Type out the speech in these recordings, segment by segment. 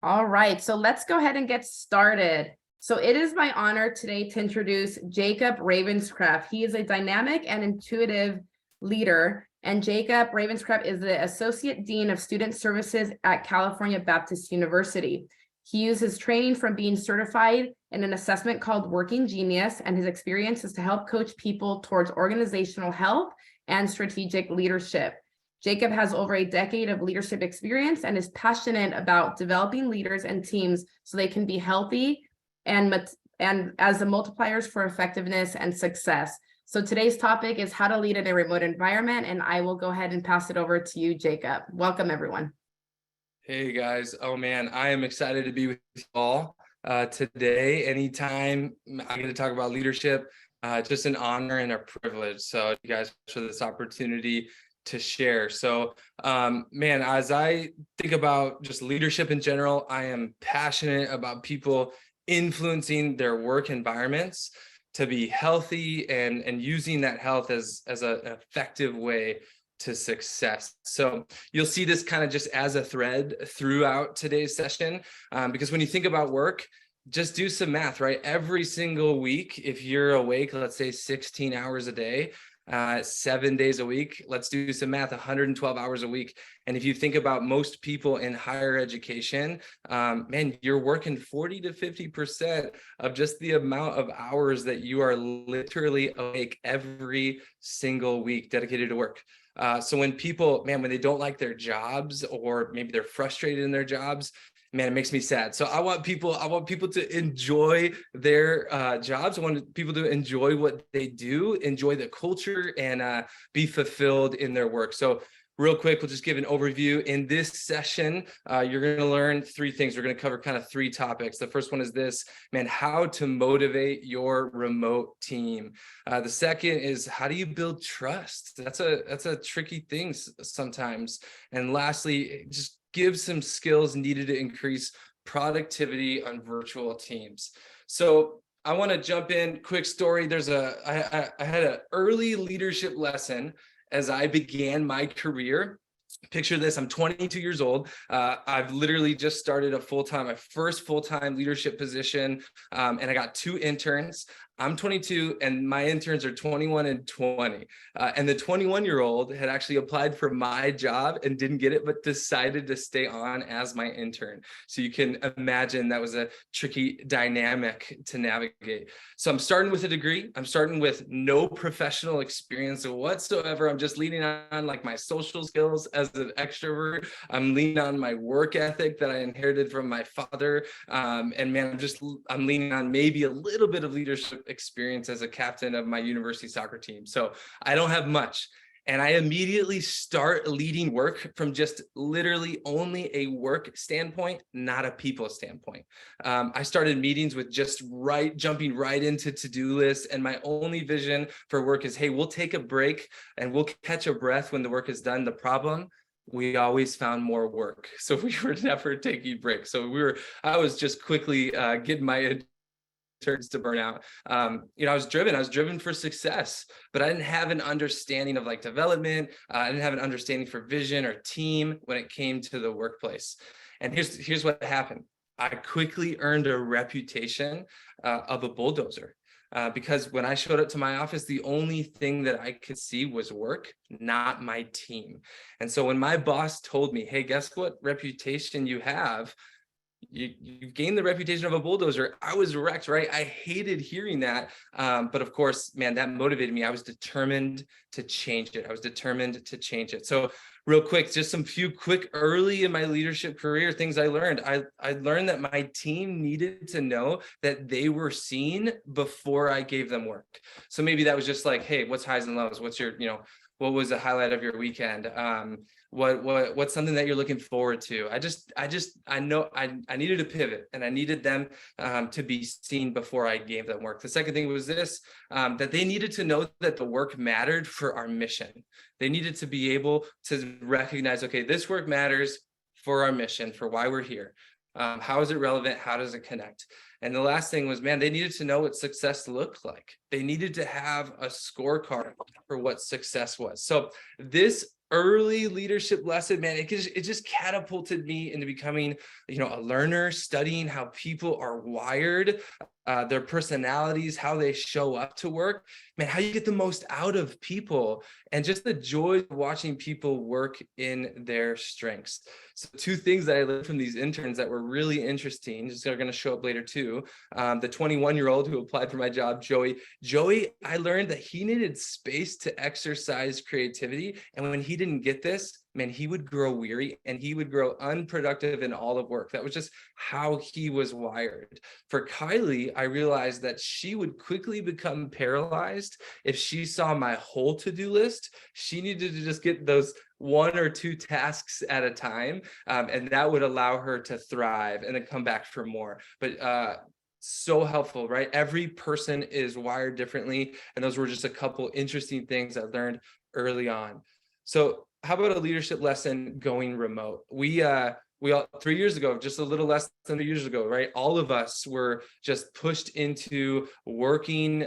All right, so let's go ahead and get started. So it is my honor today to introduce Jacob Ravenscraft. He is a dynamic and intuitive leader, and Jacob Ravenscraft is the Associate Dean of Student Services at California Baptist University. He uses training from being certified in an assessment called Working Genius, and his experience is to help coach people towards organizational health and strategic leadership. Jacob has over a decade of leadership experience and is passionate about developing leaders and teams so they can be healthy and as the multipliers for effectiveness and success. So today's topic is how to lead in a remote environment, and I will go ahead and pass it over to you, Jacob. Welcome, everyone. Hey guys, oh man, I am excited to be with you all today. Anytime I'm going to talk about leadership, just an honor and a privilege. So you guys for this opportunity to share. So man, as I think about just leadership in general, I am passionate about people influencing their work environments to be healthy and using that health as an effective way to success. So you'll see this kind of just as a thread throughout today's session, because when you think about work, just do some math, right? Every single week, if you're awake, let's say 16 hours a day, 7 days a week, let's do some math, 112 hours a week. And if you think about most people in higher education, man, you're working 40 to 50% of just the amount of hours that you are literally awake every single week dedicated to work. So when people, man, when they don't like their jobs, or maybe they're frustrated in their jobs, man, it makes me sad. So I want people to enjoy their jobs. I want people to enjoy what they do, enjoy the culture, and be fulfilled in their work. So real quick, we'll just give an overview. In this session, you're going to learn three things. We're going to cover kind of three topics. The first one is this, man, how to motivate your remote team. The second is how do you build trust? That's a tricky thing sometimes. And lastly, just give some skills needed to increase productivity on virtual teams. So I want to jump in. Quick story. I had an early leadership lesson as I began my career. Picture this, I'm 22 years old. I've literally just started my first full-time leadership position, and I got two interns. I'm 22 and my interns are 21 and 20. And the 21-year-old had actually applied for my job and didn't get it, but decided to stay on as my intern. So you can imagine that was a tricky dynamic to navigate. So I'm starting with a degree. I'm starting with no professional experience whatsoever. I'm just leaning on like my social skills as an extrovert. I'm leaning on my work ethic that I inherited from my father. And man, I'm leaning on maybe a little bit of leadership experience as a captain of my university soccer team. So I don't have much. And I immediately start leading work from just literally only a work standpoint, not a people standpoint. I started meetings with just jumping right into to-do lists. And my only vision for work is, hey, we'll take a break and we'll catch a breath when the work is done. The problem, we always found more work. So we were never taking breaks. So I was just quickly getting my turns to burnout. I was driven for success, but I didn't have an understanding of like development. I didn't have an understanding for vision or team when it came to the workplace. And here's what happened. I quickly earned a reputation of a bulldozer. Because when I showed up to my office, the only thing that I could see was work, not my team. And so when my boss told me, hey, guess what reputation you have? You've gained the reputation of a bulldozer. I was wrecked, right? I hated hearing that. But of course, man, that motivated me. I was determined to change it. So real quick, just some few quick early in my leadership career things I learned. I learned that my team needed to know that they were seen before I gave them work. So maybe that was just like, hey, what's highs and lows? What was the highlight of your weekend? What's something that you're looking forward to? I know I needed to pivot, and I needed them to be seen before I gave them work. The second thing was this, that they needed to know that the work mattered for our mission. They needed to be able to recognize, okay, this work matters for our mission, for why we're here. How is it relevant? How does it connect? And the last thing was, man, they needed to know what success looked like. They needed to have a scorecard for what success was. So this early leadership lesson, man, it just catapulted me into becoming, a learner, studying how people are wired, their personalities, how they show up to work, man, how you get the most out of people, and just the joy of watching people work in their strengths. So two things that I learned from these interns that were really interesting, just are going to show up later too. The 21-year-old who applied for my job, Joey, I learned that he needed space to exercise creativity. And when he didn't get this, man, he would grow weary and he would grow unproductive in all of work. That was just how he was wired. For Kylie, I realized that she would quickly become paralyzed if she saw my whole to-do list. She needed to just get those 1 or 2 tasks at a time, and that would allow her to thrive and then come back for more. But so helpful, right? Every person is wired differently, and those were just a couple interesting things I learned early on. So how about a leadership lesson going remote? We all 3 years ago, just a little less than 3 years ago, right? All of us were just pushed into working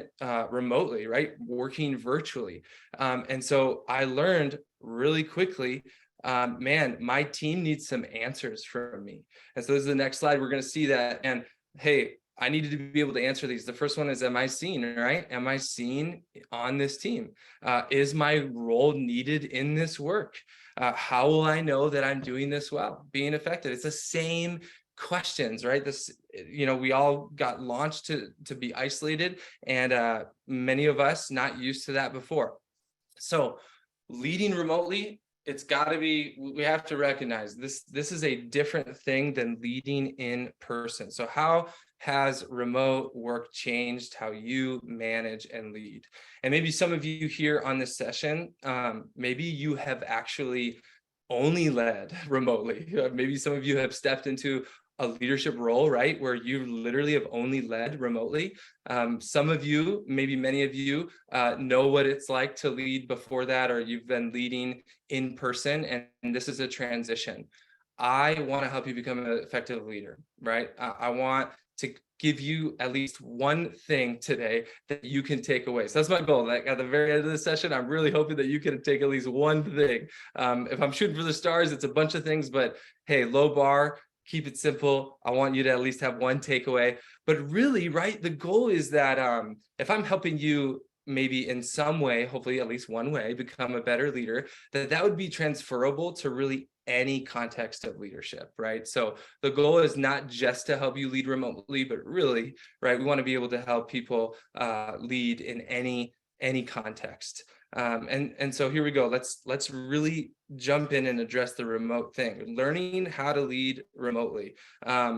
remotely, right? Working virtually. And so I learned really quickly, man, my team needs some answers from me. And so this is the next slide. We're going to see that. And hey, I needed to be able to answer these. The first one is, am I seen, right? Am I seen on this team? Is my role needed in this work? How will I know that I'm doing this well, being effective? It's the same questions, right? We all got launched to be isolated, and many of us not used to that before. So leading remotely, it's got to be, we have to recognize this is a different thing than leading in person. So how has remote work changed how you manage and lead? And maybe some of you here on this session, maybe you have actually only led remotely. Maybe some of you have stepped into a leadership role, right, where you literally have only led remotely. Some of you, maybe many of you, know what it's like to lead before that, or you've been leading in person, and this is a transition. I want to help you become an effective leader, right? I want to give you at least one thing today that you can take away. So that's my goal. Like at the very end of the session, I'm really hoping that you can take at least one thing. If I'm shooting for the stars, it's a bunch of things, but hey, low bar, keep it simple. I want you to at least have one takeaway. But really, right, the goal is that if I'm helping you maybe in some way, hopefully at least one way, become a better leader, that would be transferable to really any context of leadership, right? So the goal is not just to help you lead remotely, but really, right, we want to be able to help people lead in any context. And so here we go. Let's really jump in and address the remote thing. Learning how to lead remotely. I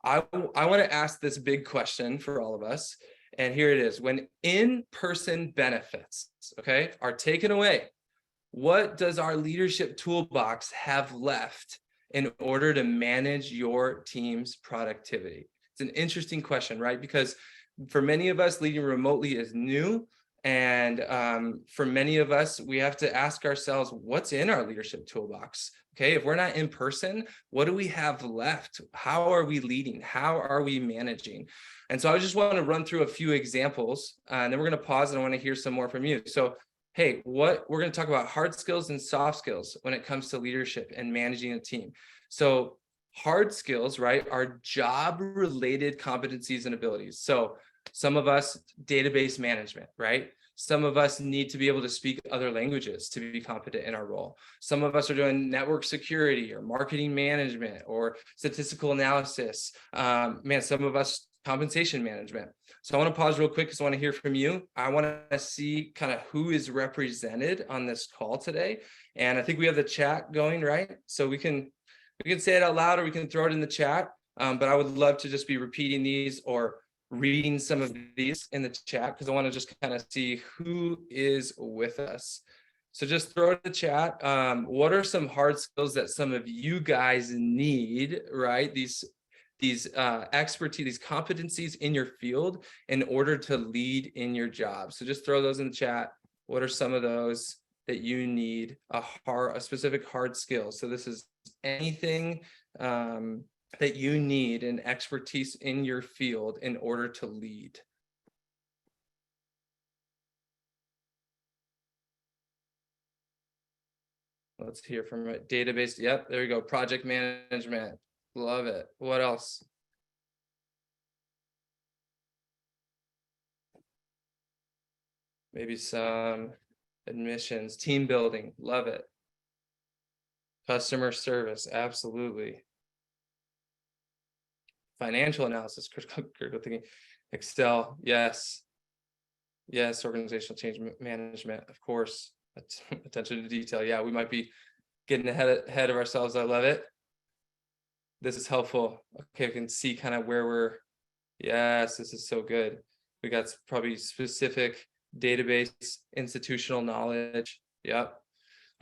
want to ask this big question for all of us. And here it is. When in-person benefits, okay, are taken away, what does our leadership toolbox have left in order to manage your team's productivity? It's an interesting question, right? Because for many of us, leading remotely is new. And for many of us, we have to ask ourselves, what's in our leadership toolbox? Okay, if we're not in person, what do we have left? How are we leading? How are we managing? And so I just want to run through a few examples, and then we're going to pause and I want to hear some more from you. So, hey, we're going to talk about hard skills and soft skills when it comes to leadership and managing a team. So hard skills, right, are job-related competencies and abilities. So some of us, database management, right? Some of us need to be able to speak other languages to be competent in our role. Some of us are doing network security or marketing management or statistical analysis. Some of us compensation management. So I want to pause real quick because I want to hear from you. I want to see kind of who is represented on this call today. And I think we have the chat going, right? So we can say it out loud or we can throw it in the chat. But I would love to just be repeating these or reading some of these in the chat because I want to just kind of see who is with us. So just throw it in the chat. What are some hard skills that some of you guys need, right? These expertise, these competencies in your field in order to lead in your job. So just throw those in the chat. What are some of those that you need a specific hard skill? So this is anything that you need an expertise in your field in order to lead. Let's hear from it. Database. Yep, there we go. Project management. Love it. What else? Maybe some admissions, team building. Love it. Customer service. Absolutely. Financial analysis, critical thinking, Excel. Yes. Yes. Organizational change management. Of course. Attention to detail. Yeah, we might be getting ahead of ourselves. I love it. This is helpful. Okay, we can see kind of where we're. Yes, this is so good. We got probably specific database, institutional knowledge. Yep.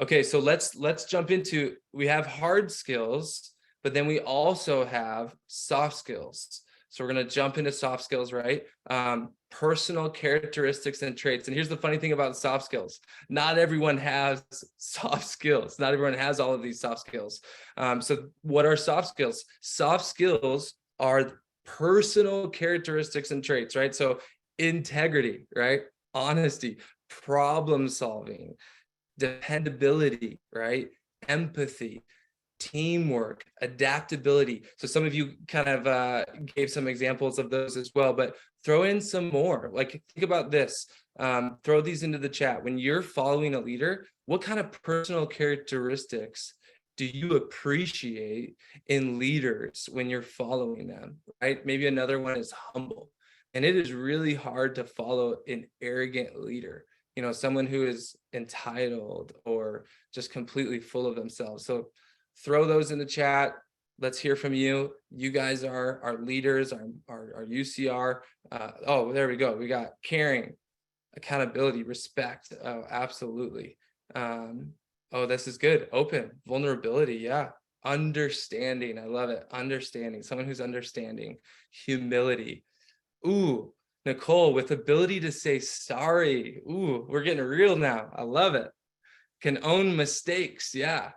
Okay, so let's jump into, we have hard skills, but then we also have soft skills. So we're going to jump into soft skills, right? Personal characteristics and traits. And here's the funny thing about soft skills. Not everyone has soft skills. Not everyone has all of these soft skills. So what are soft skills? Soft skills are personal characteristics and traits, right? So integrity, right? Honesty, problem solving, dependability, right? Empathy, teamwork, adaptability. So some of you kind of gave some examples of those as well, but throw in some more. Like, think about this. Throw these into the chat. When you're following a leader, what kind of personal characteristics do you appreciate in leaders when you're following them, right? Maybe another one is humble. And it is really hard to follow an arrogant leader, someone who is entitled or just completely full of themselves. So throw those in the chat. Let's hear from you. You guys are our leaders, our UCR. Oh, there we go. We got caring, accountability, respect. Oh, absolutely. Oh, this is good. Open, vulnerability. Yeah. Understanding. I love it. Understanding. Someone who's understanding. Humility. Ooh, Nicole, with ability to say sorry. Ooh, we're getting real now. I love it. Can own mistakes. Yeah.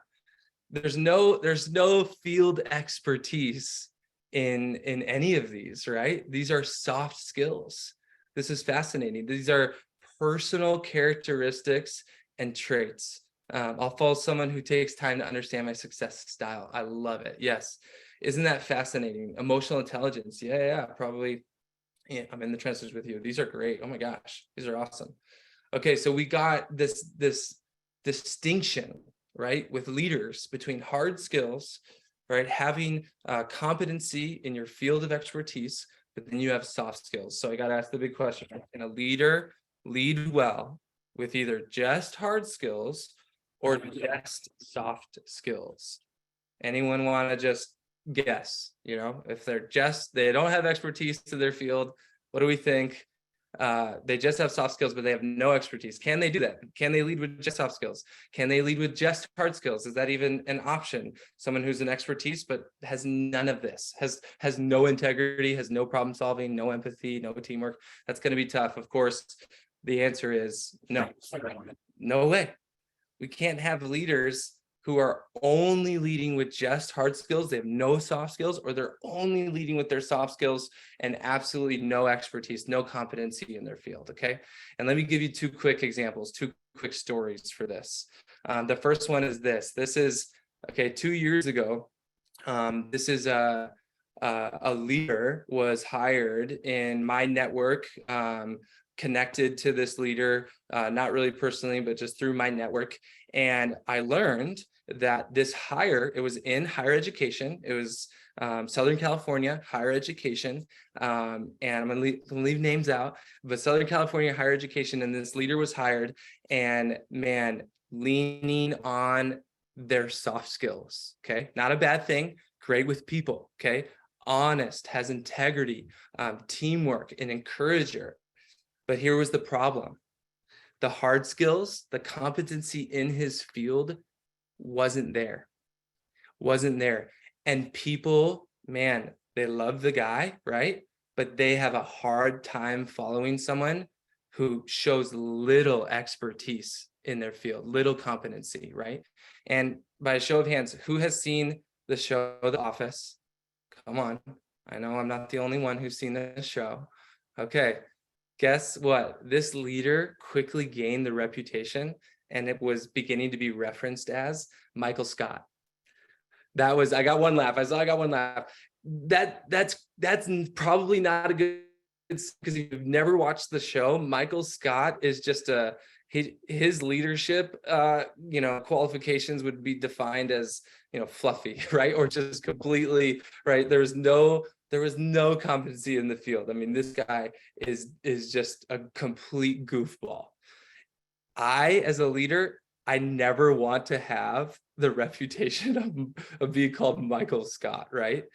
There's no field expertise in any of these, right? These are soft skills. This is fascinating. These are personal characteristics and traits. I'll follow someone who takes time to understand my success style. I love it. Yes. Isn't that fascinating? Emotional intelligence. Yeah, probably. Yeah, I'm in the trenches with you. These are great. Oh my gosh, these are awesome. Okay, so we got this distinction, right, with leaders between hard skills, right, having competency in your field of expertise, but then you have soft skills. So I got to ask the big question: can a leader lead well with either just hard skills or just soft skills? Anyone want to just guess? If they don't have expertise to their field, what do we think? They just have soft skills, but they have no expertise. Can they do that? Can they lead with just soft skills? Can they lead with just hard skills? Is that even an option? Someone who's an expertise, but has none of this, has no integrity, has no problem solving, no empathy, no teamwork. That's going to be tough. Of course, the answer is no. No way. We can't have leaders who are only leading with just hard skills. They have no soft skills, or they're only leading with their soft skills and absolutely no expertise, no competency in their field. Okay. And let me give you two quick examples, two quick stories for this. The first one is this. This is, 2 years ago. This is a leader was hired in my network, connected to this leader, not really personally, but just through my network. And I learned that this hire, it was in higher education. It was Southern California higher education. And I'm gonna leave names out, but Southern California higher education. And this leader was hired, and man, leaning on their soft skills. Okay. Not a bad thing. Great with people. Okay. Honest, has integrity, teamwork, an encourager. But here was the problem. The hard skills, the competency in his field wasn't there. And people, man, they love the guy, right? But they have a hard time following someone who shows little expertise in their field, little competency, right? And by a show of hands, who has seen the show The Office? Come on. I know I'm not the only one who's seen this show. Okay. Guess what? This leader quickly gained the reputation and it was beginning to be referenced as Michael Scott. I got one laugh. I got one laugh. That's probably not a good, because if you've never watched the show, Michael Scott is just his leadership qualifications would be defined as fluffy, right? Or just completely, right? There was no competency in the field. I mean, this guy is just a complete goofball. As a leader, I never want to have the reputation of being called Michael Scott, right?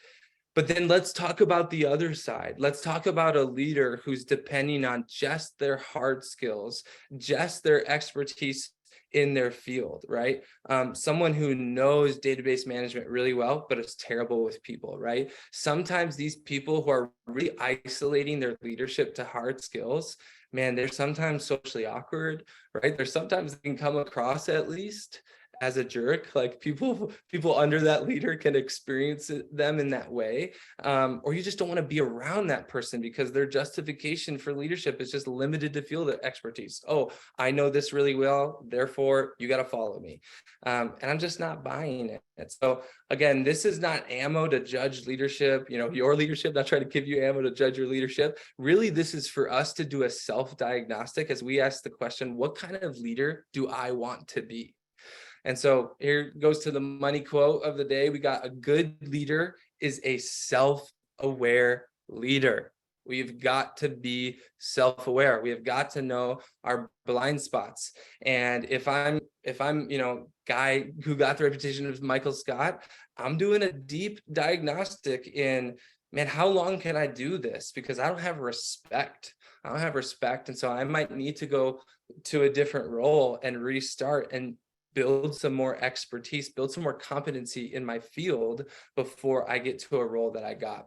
But then let's talk about the other side. Let's talk about a leader who's depending on just their hard skills, just their expertise in their field, right? Someone who knows database management really well, but is terrible with people, right? Sometimes these people who are really isolating their leadership to hard skills, man, they're sometimes socially awkward, right? There's sometimes they can come across, at least, as a jerk. Like people under that leader can experience them in that way, or you just don't want to be around that person because their justification for leadership is just limited to field expertise. Oh, I know this really well, therefore you got to follow me, and I'm just not buying it. So again, this is not ammo to judge leadership, your leadership, not trying to give you ammo to judge your leadership. Really, this is for us to do a self-diagnostic as we ask the question, what kind of leader do I want to be? And so here goes to the money quote of the day. We got: a good leader is a self-aware leader. We've got to be self-aware. We have got to know our blind spots. And if I'm, guy who got the reputation of Michael Scott, I'm doing a deep diagnostic in, man, how long can I do this? Because I don't have respect. And so I might need to go to a different role and restart and build some more expertise, build some more competency in my field before I get to a role that I got.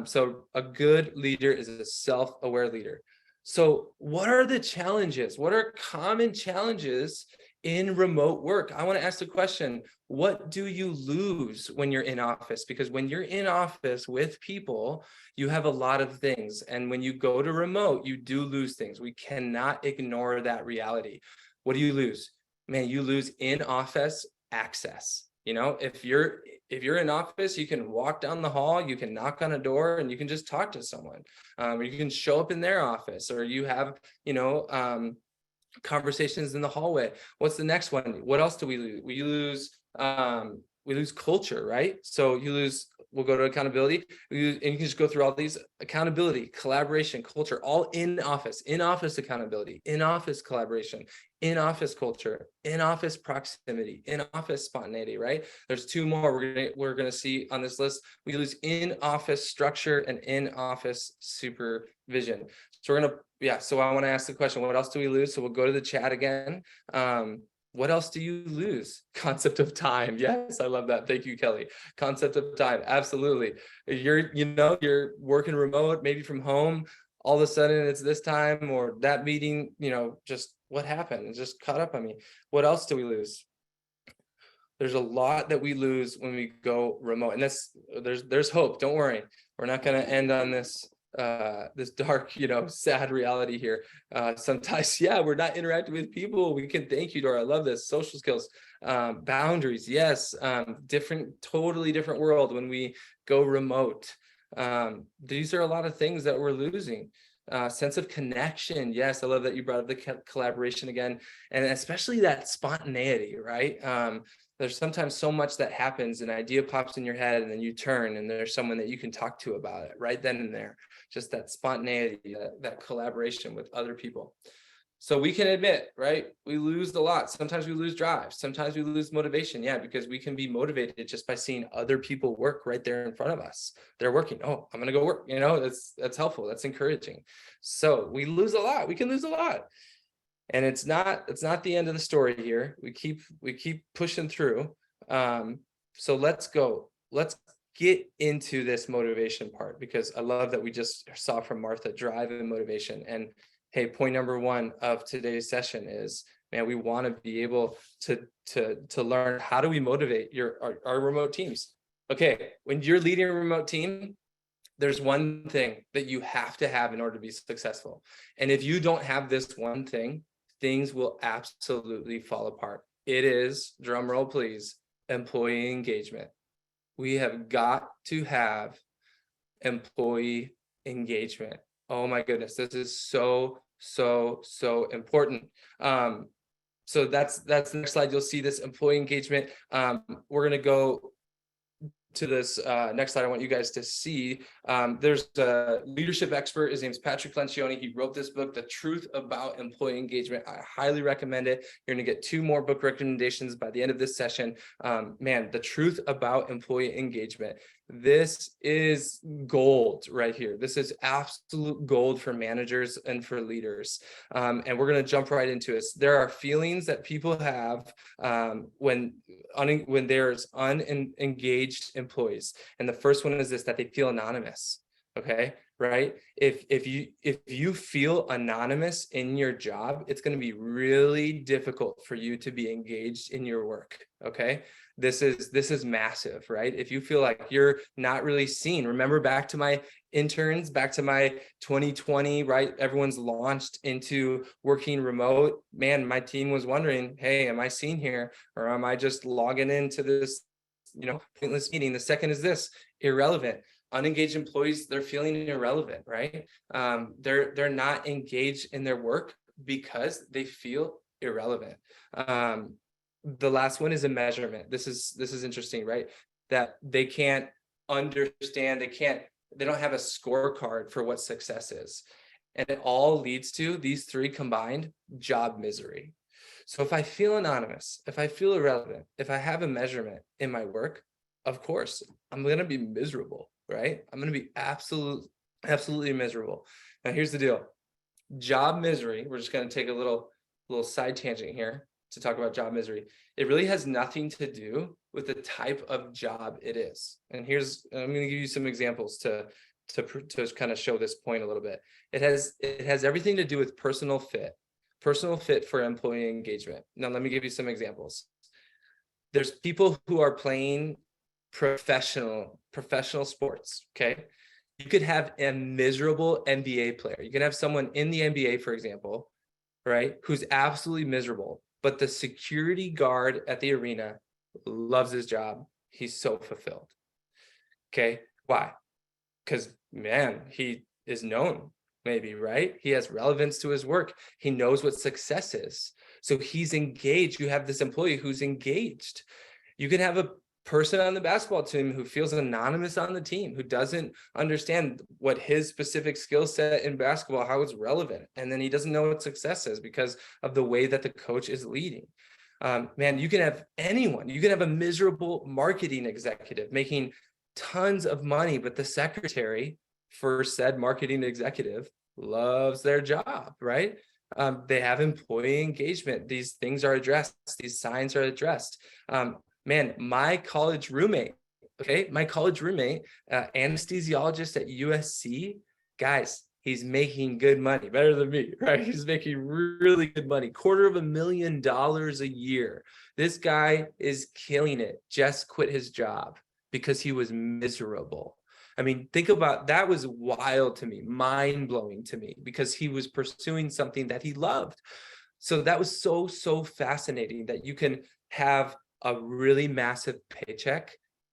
So a good leader is a self-aware leader. So what are the challenges? What are common challenges in remote work? I want to ask the question, what do you lose when you're in office? Because when you're in office with people, you have a lot of things. And when you go to remote, you do lose things. We cannot ignore that reality. What do you lose? Man, you lose in-office access. If you're in office, you can walk down the hall, you can knock on a door, and you can just talk to someone. Or you can show up in their office, or you have, conversations in the hallway. What's the next one? What else do we lose? We lose culture, right? So we'll go to accountability, and you can just go through all these: accountability, collaboration, culture, all in office accountability, in office collaboration, in office culture, in office proximity, in office spontaneity, right? There's two more we're gonna see on this list. We lose in office structure and in office supervision. So so I want to ask the question, what else do we lose? So we'll go to the chat again. What else do you lose? Concept of time. Yes, I love that. Thank you, Kelly. Concept of time. Absolutely. You're working remote, maybe from home. All of a sudden it's this time or that meeting, just what happened? It just caught up on me. What else do we lose? There's a lot that we lose when we go remote, and there's hope. Don't worry. We're not going to end on this dark, sad reality here. Sometimes, we're not interacting with people. We can, thank you, Dora. I love this. Social skills, boundaries. Yes. Totally different world when we go remote. These are a lot of things that we're losing. Sense of connection. Yes. I love that you brought up the collaboration again, and especially that spontaneity, right? There's sometimes so much that happens, an idea pops in your head and then you turn and there's someone that you can talk to about it right then and there. Just that spontaneity, that collaboration with other people. So we can admit, right, we lose a lot. Sometimes we lose drive. Sometimes we lose motivation. Yeah, because we can be motivated just by seeing other people work right there in front of us. They're working. Oh, I'm going to go work. That's helpful. That's encouraging. So we lose a lot. We can lose a lot. And it's not the end of the story here. We keep pushing through. So let's get into this motivation part, because I love that we just saw from Martha drive and motivation. And hey, point number one of today's session is, man, we want to be able to learn, how do we motivate our remote teams? Okay, when you're leading a remote team, there's one thing that you have to have in order to be successful. And if you don't have this one thing, things will absolutely fall apart. It is, drum roll please, employee engagement. We have got to have employee engagement. Oh my goodness, this is so important. So that's the next slide. You'll see this employee engagement. We're going to go to this next slide. I want you guys to see. There's a leadership expert. His name is Patrick Lencioni. He wrote this book, The Truth About Employee Engagement. I highly recommend it. You're going to get 2 more book recommendations by the end of this session. Man, The Truth About Employee Engagement. This is gold right here. This is absolute gold for managers and for leaders. And we're going to jump right into it. There are feelings that people have when there's unengaged employees. And the first one is this, that they feel anonymous. Okay, right? If you feel anonymous in your job, it's going to be really difficult for you to be engaged in your work. Okay, this is massive, right? If you feel like you're not really seen, remember back to my interns, back to my 2020, right? Everyone's launched into working remote. Man, my team was wondering, hey, am I seen here? Or am I just logging into this, pointless meeting? The second is this, irrelevant. Unengaged employees, they're feeling irrelevant, right? They're not engaged in their work because they feel irrelevant. The last one is a measurement. This is interesting, right? That they can't understand, they don't have a scorecard for what success is. And it all leads to these 3 combined: job misery. So if I feel anonymous, if I feel irrelevant, if I have a measurement in my work, of course, I'm going to be miserable, right? I'm going to be absolutely miserable. Now, here's the deal. Job misery, we're just going to take a little side tangent here to talk about job misery. It really has nothing to do with the type of job it is. And I'm going to give you some examples to kind of show this point a little bit. It has everything to do with personal fit for employee engagement. Now, let me give you some examples. There's people who are playing professional sports. Okay. You could have a miserable NBA player. You can have someone in the NBA, for example, right, who's absolutely miserable, but the security guard at the arena loves his job. He's so fulfilled. Okay. Why? Because, man, he is known, maybe, right? He has relevance to his work. He knows what success is. So he's engaged. You have this employee who's engaged. You can have a person on the basketball team who feels anonymous on the team, who doesn't understand what his specific skill set in basketball, how it's relevant. And then he doesn't know what success is because of the way that the coach is leading. Man, you can have anyone. You can have a miserable marketing executive making tons of money, but the secretary for said marketing executive loves their job, right? They have employee engagement. These things are addressed. These signs are addressed. Man, my college roommate, anesthesiologist at USC, guys, he's making good money, better than me, right? He's making really good money, $250,000 a year. This guy is killing it, just quit his job because he was miserable. I mean, think about that. Was wild to me, mind-blowing to me, because he was pursuing something that he loved. So that was so fascinating that you can have a really massive paycheck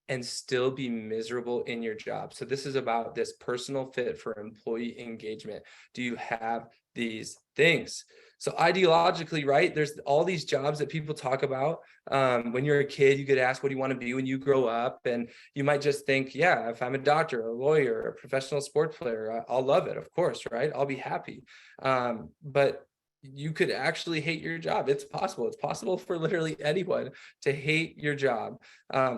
and still be miserable in your job. So this is about this personal fit for employee engagement. Do you have these things? So ideologically, right, there's all these jobs that people talk about. When you're a kid, you get asked, what do you want to be when you grow up? And you might just think, yeah, if I'm a doctor, a lawyer, a professional sports player, I'll love it, of course, right? I'll be happy. But you could actually hate your job. It's possible. It's possible for literally anyone to hate your job.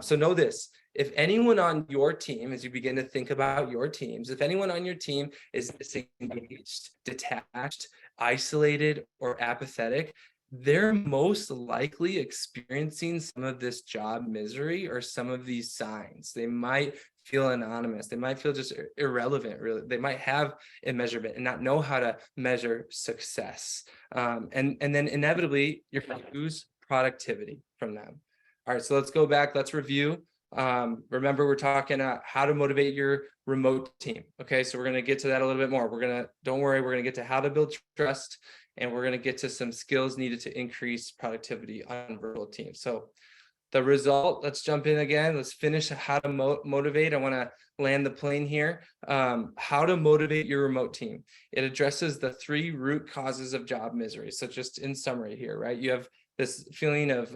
So know this. If anyone on your team, as you begin to think about your teams, if anyone on your team is disengaged, detached, isolated, or apathetic, they're most likely experiencing some of this job misery or some of these signs. They might feel anonymous. They might feel just irrelevant, really. They might have a measurement and not know how to measure success. And then inevitably, you're going to lose productivity from them. All right, so let's go back. Let's review. Remember, we're talking how to motivate your remote team. Okay, so we're going to get to that a little bit more. Don't worry, we're going to get to how to build trust, and we're going to get to some skills needed to increase productivity on virtual teams. So the result, let's jump in again. Let's finish how to motivate. I want to land the plane here. How to motivate your remote team. It addresses the 3 root causes of job misery. So just in summary here, right? You have this feeling of,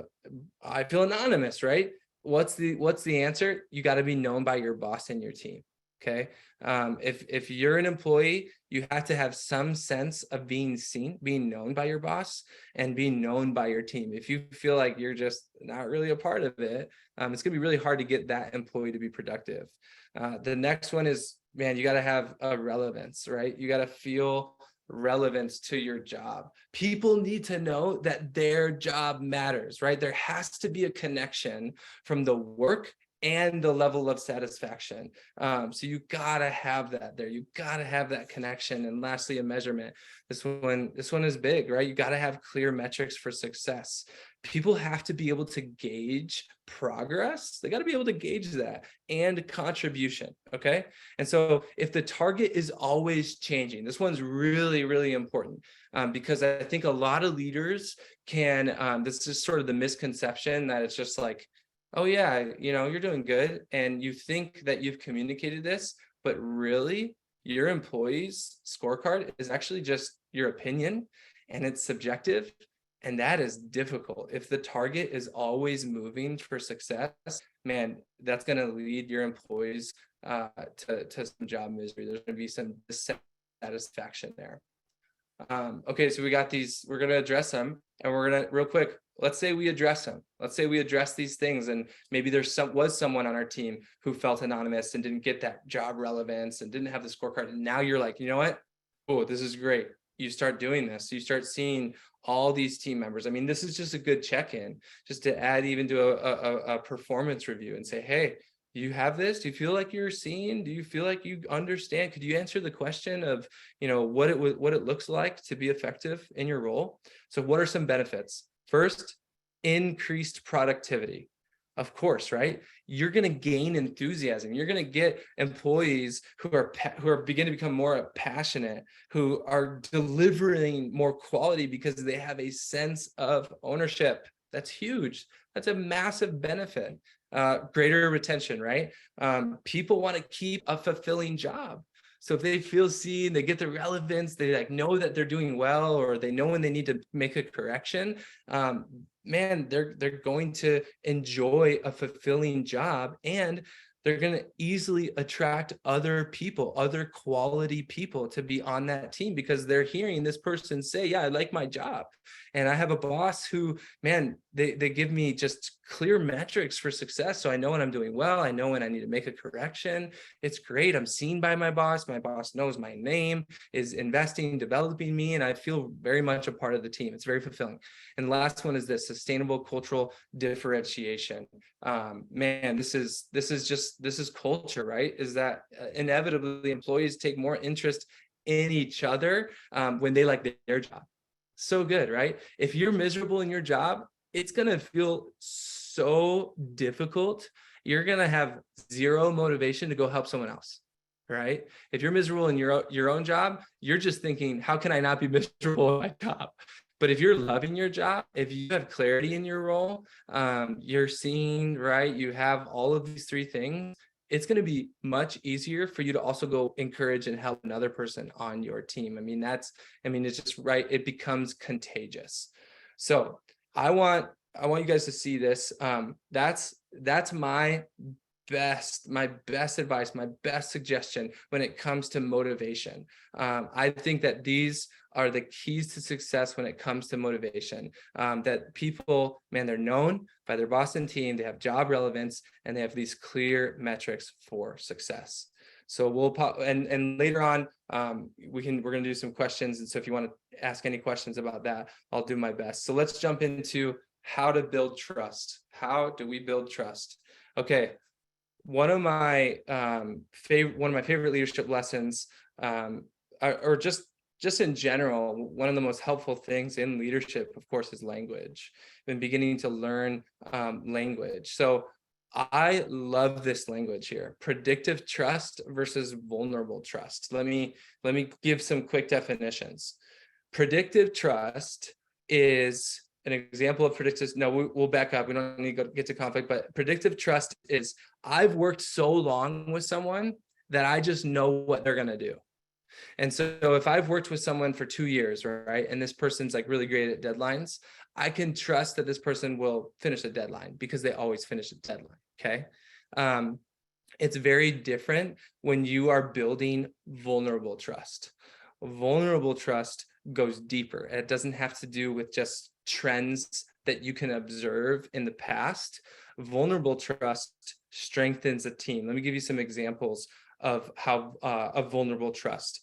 I feel anonymous, right? What's the answer? You got to be known by your boss and your team. Okay. If you're an employee, you have to have some sense of being seen, being known by your boss, and being known by your team. If you feel like you're just not really a part of it, it's gonna be really hard to get that employee to be productive. The next one is, man, you got to have a relevance, right? You got to feel relevance to your job. People need to know that their job matters, right? There has to be a connection from the work and the level of satisfaction. So you gotta have that there. You gotta have that connection. And lastly, a measurement. This one is big, right? You gotta have clear metrics for success. People have to be able to gauge progress. They got to be able to gauge that and contribution. Okay. And so if the target is always changing, this one's really, really important, because I think a lot of leaders can, this is sort of the misconception that it's just like, oh yeah, you're doing good, and you think that you've communicated this, but really your employee's scorecard is actually just your opinion, and it's subjective, and that is difficult. If the target is always moving for success, man, that's going to lead your employees to some job misery. There's going to be some dissatisfaction there. Okay, so we got these, we're going to address them, and we're going to, real quick, let's say we address them. Let's say we address these things, and maybe was someone on our team who felt anonymous and didn't get that job relevance and didn't have the scorecard. And now you're like, you know what? Oh, this is great. You start doing this. You start seeing all these team members. I mean, this is just a good check-in, just to add even to a performance review and say, hey, do you have this? Do you feel like you're seen? Do you feel like you understand? Could you answer the question of, what it looks like to be effective in your role? So what are some benefits? First, increased productivity. Of course, right? You're going to gain enthusiasm. You're going to get employees who are beginning to become more passionate, who are delivering more quality because they have a sense of ownership. That's huge. That's a massive benefit. Greater retention, right? People want to keep a fulfilling job. So if they feel seen, they get the relevance, they know that they're doing well, or they know when they need to make a correction, man, they're going to enjoy a fulfilling job, and they're going to easily attract other people, other quality people to be on that team, because they're hearing this person say, yeah, I like my job. And I have a boss who, man, they give me just clear metrics for success. So I know when I'm doing well, I know when I need to make a correction. It's great. I'm seen by my boss. My boss knows my name, is investing, developing me, and I feel very much a part of the team. It's very fulfilling. And the last one is this: sustainable cultural differentiation. Man, this is culture, right? Is that inevitably employees take more interest in each other when they like their job. So good, right? If you're miserable in your job, it's going to feel so difficult. You're going to have zero motivation to go help someone else, right? If you're miserable in your own job, you're just thinking, how can I not be miserable in my job? But if you're loving your job, if you have clarity in your role, you're seen, right? You have all of these 3 things. It's going to be much easier for you to also go encourage and help another person on your team. It's just right. It becomes contagious. So I want you guys to see this. That's my best advice, my best suggestion when it comes to motivation. I think that these are the keys to success when it comes to motivation. That people, man, they're known by their boss and team, they have job relevance, and they have these clear metrics for success. So we'll and later on, we're going to do some questions. And so if you want to ask any questions about that, I'll do my best. So let's jump into how to build trust. How do we build trust? Okay. One of my favorite leadership lessons, or just in general, one of the most helpful things in leadership, of course, is language. I've been beginning to learn language. So I love this language here. Predictive trust versus vulnerable trust. Let me give some quick definitions. Predictive trust is an example of predictive. No, we'll back up. We don't need to get to conflict, but predictive trust is I've worked so long with someone that I just know what they're going to do. And so if I've worked with someone for 2 years, right, and this person's like really great at deadlines, I can trust that this person will finish a deadline because they always finish a deadline. Okay. Um, it's very different when you are building vulnerable trust. Vulnerable trust goes deeper. It doesn't have to do with just trends that you can observe in the past. Vulnerable trust strengthens a team. Let me give you some examples of how of vulnerable trust.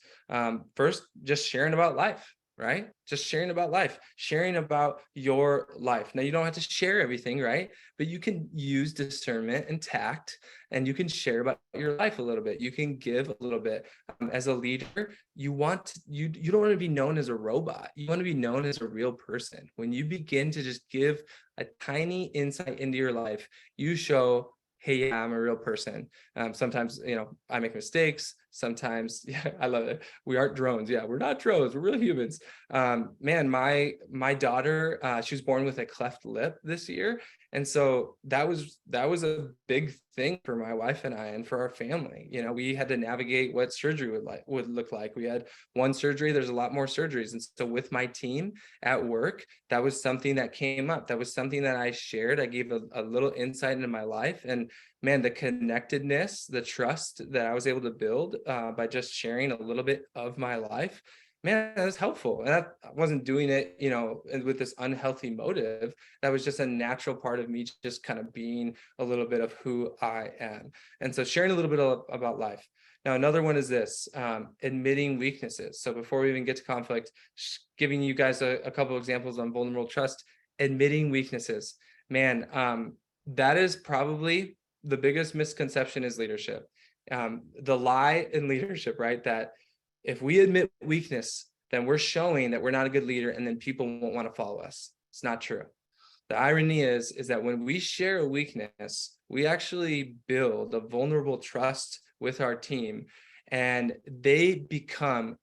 First, just sharing about life, right? Just sharing about life, sharing about your life. Now, you don't have to share everything, right? But you can use discernment and tact, and you can share about your life a little bit. You can give a little bit. As a leader, you don't want to be known as a robot. You want to be known as a real person. When you begin to just give a tiny insight into your life, you show, hey, yeah, I'm a real person. Sometimes, I make mistakes. Sometimes, yeah, I love it. We aren't drones. Yeah, we're not drones. We're real humans. Man, my daughter, she was born with a cleft lip this year. And so that was a big thing for my wife and I, and for our family. We had to navigate what surgery would look like. We had one surgery, there's a lot more surgeries. And so with my team at work, that was something that came up. That was something that I shared. I gave a little insight into my life. And man, the connectedness, the trust that I was able to build by just sharing a little bit of my life, man, that was helpful. And I wasn't doing it, with this unhealthy motive. That was just a natural part of me, just kind of being a little bit of who I am. And so sharing a little bit about life. Now, another one is this, admitting weaknesses. So before we even get to conflict, giving you guys a couple of examples on vulnerable trust, admitting weaknesses. Man, that is probably the biggest misconception is leadership. The lie in leadership, right? That if we admit weakness, then we're showing that we're not a good leader, and then people won't want to follow us. It's not true. The irony is that when we share a weakness, we actually build a vulnerable trust with our team, and they become,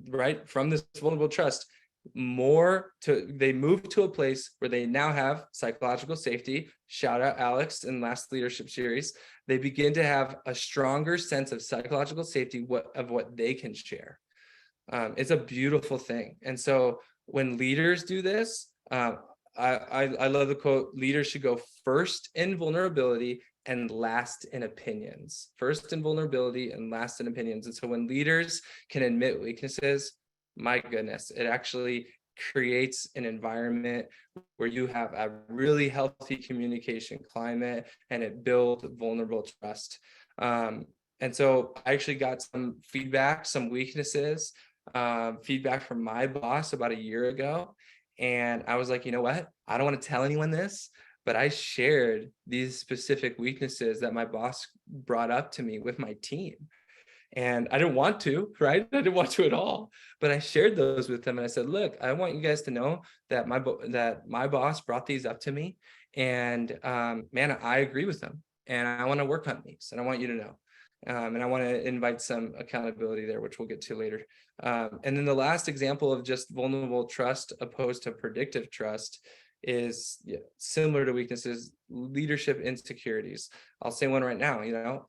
right, from this vulnerable trust, they move to a place where they now have psychological safety. Shout out Alex in last leadership series. They begin to have a stronger sense of psychological safety of what they can share. It's a beautiful thing. And so when leaders do this, I love the quote, leaders should go first in vulnerability and last in opinions. First in vulnerability and last in opinions. And so when leaders can admit weaknesses, my goodness, it actually creates an environment where you have a really healthy communication climate, and it builds vulnerable trust. And so I actually got some feedback, some weaknesses, feedback from my boss about a year ago. And I was like, you know what? I don't want to tell anyone this, but I shared these specific weaknesses that my boss brought up to me with my team. And I didn't want to, right? I didn't want to at all, but I shared those with them. And I said, look, I want you guys to know that my boss brought these up to me, and man, I agree with them, and I want to work on these, and I want you to know. And I want to invite some accountability there, which we'll get to later. And then the last example of just vulnerable trust opposed to predictive trust is similar to weaknesses, leadership insecurities. I'll say one right now.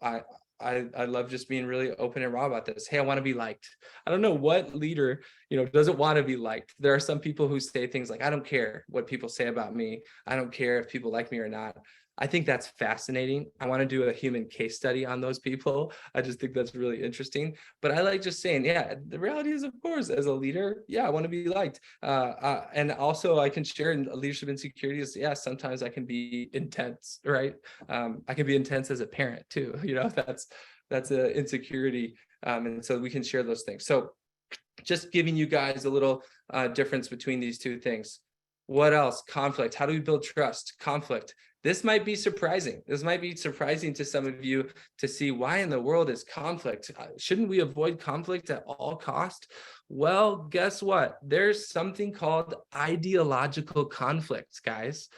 I love just being really open and raw about this. Hey, I want to be liked. I don't know what leader, doesn't want to be liked. There are some people who say things like, I don't care what people say about me. I don't care if people like me or not. I think that's fascinating. I want to do a human case study on those people. I just think that's really interesting. But I like just saying, yeah, the reality is, of course, as a leader, yeah, I want to be liked. And also I can share in leadership insecurities. Yeah, sometimes I can be intense, right? I can be intense as a parent too. That's an insecurity. And so we can share those things. So just giving you guys a little difference between these two things. What else? Conflict. How do we build trust? Conflict. This might be surprising. This might be surprising to some of you to see, why in the world is conflict? Shouldn't we avoid conflict at all cost? Well, guess what? There's something called ideological conflict, guys.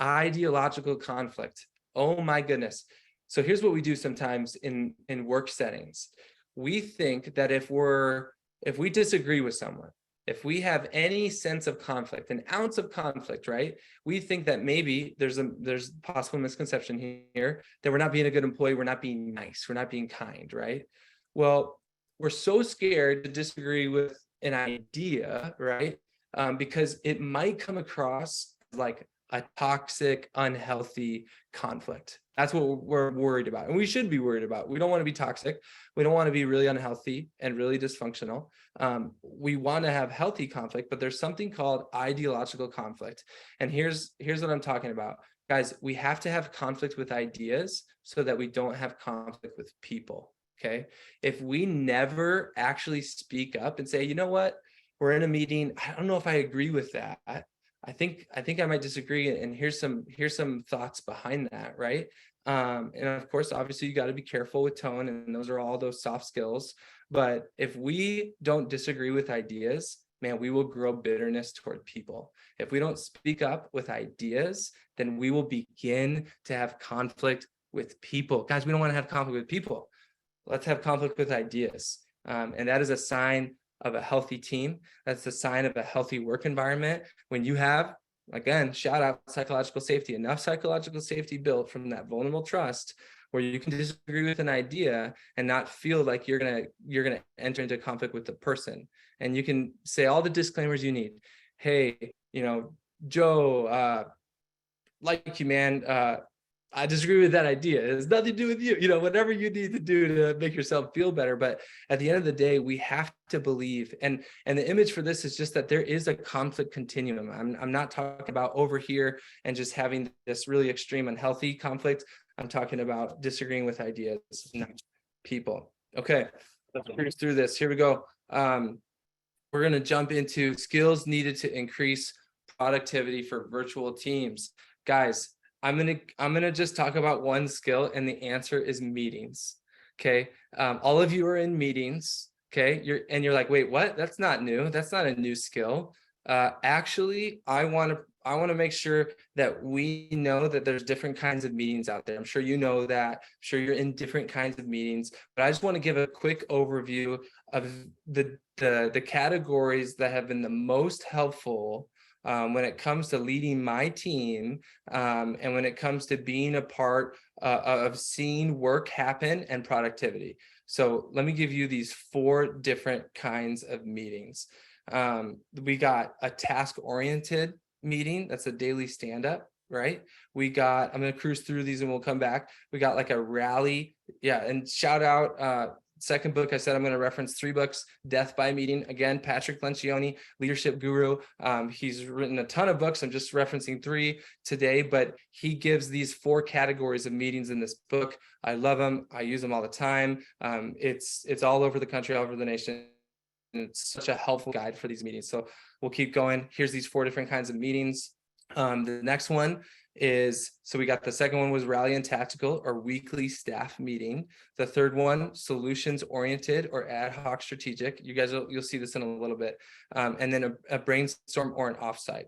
Ideological conflict. Oh my goodness. So here's what we do sometimes in work settings. We think that if we disagree with someone, if we have any sense of conflict, an ounce of conflict, right? We think that maybe there's possible misconception here that we're not being a good employee, we're not being nice, we're not being kind, right? Well, we're so scared to disagree with an idea, right? Because it might come across like a toxic, unhealthy conflict. That's what we're worried about. And we should be worried about. We don't want to be toxic. We don't want to be really unhealthy and really dysfunctional. We want to have healthy conflict, but there's something called ideological conflict. And here's what I'm talking about. Guys, we have to have conflict with ideas so that we don't have conflict with people. Okay. If we never actually speak up and say, you know what, we're in a meeting, I don't know if I agree with that. I think I might disagree, and here's some thoughts behind that, right? And of course, obviously, you got to be careful with tone, and those are all those soft skills. But if we don't disagree with ideas, man, we will grow bitterness toward people. If we don't speak up with ideas, then we will begin to have conflict with people. Guys, we don't want to have conflict with people. Let's have conflict with ideas, and that is a sign of a healthy team. That's the sign of a healthy work environment. When you have, again, shout out psychological safety, enough psychological safety built from that vulnerable trust where you can disagree with an idea and not feel like you're gonna enter into conflict with the person. And you can say all the disclaimers you need. Hey, Joe, like you, man. I disagree with that idea. It has nothing to do with you, whatever you need to do to make yourself feel better. But at the end of the day, we have to believe. And the image for this is just that there is a conflict continuum. I'm not talking about over here and just having this really extreme unhealthy conflict. I'm talking about disagreeing with ideas, not people. Okay, let's cruise through this. Here we go. We're going to jump into skills needed to increase productivity for virtual teams. Guys, I'm gonna just talk about one skill, and the answer is meetings. Okay, all of you are in meetings. Okay, you're like, wait, what? That's not new. That's not a new skill. Actually, I want to make sure that we know that there's different kinds of meetings out there. I'm sure you know that. I'm sure you're in different kinds of meetings, but I just want to give a quick overview of the categories that have been the most helpful when it comes to leading my team, and when it comes to being a part of seeing work happen and productivity. So let me give you these 4 different kinds of meetings. We got a task-oriented meeting. That's a daily stand-up, right? I'm going to cruise through these and we'll come back. We got like a rally. Yeah. And shout out, second book, I said I'm going to reference 3 books, Death by Meeting. Again, Patrick Lencioni, leadership guru. He's written a ton of books. I'm just referencing 3 today, but he gives these 4 categories of meetings in this book. I love them. I use them all the time. It's all over the country, all over the nation. And it's such a helpful guide for these meetings. So we'll keep going. Here's these 4 different kinds of meetings. The next one is, so we got the second one was rally and tactical or weekly staff meeting. The third one, solutions oriented or ad hoc strategic. You guys you'll see this in a little bit. And then a brainstorm or an offsite.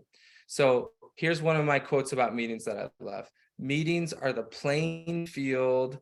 So here's one of my quotes about meetings that I love. Meetings are the playing field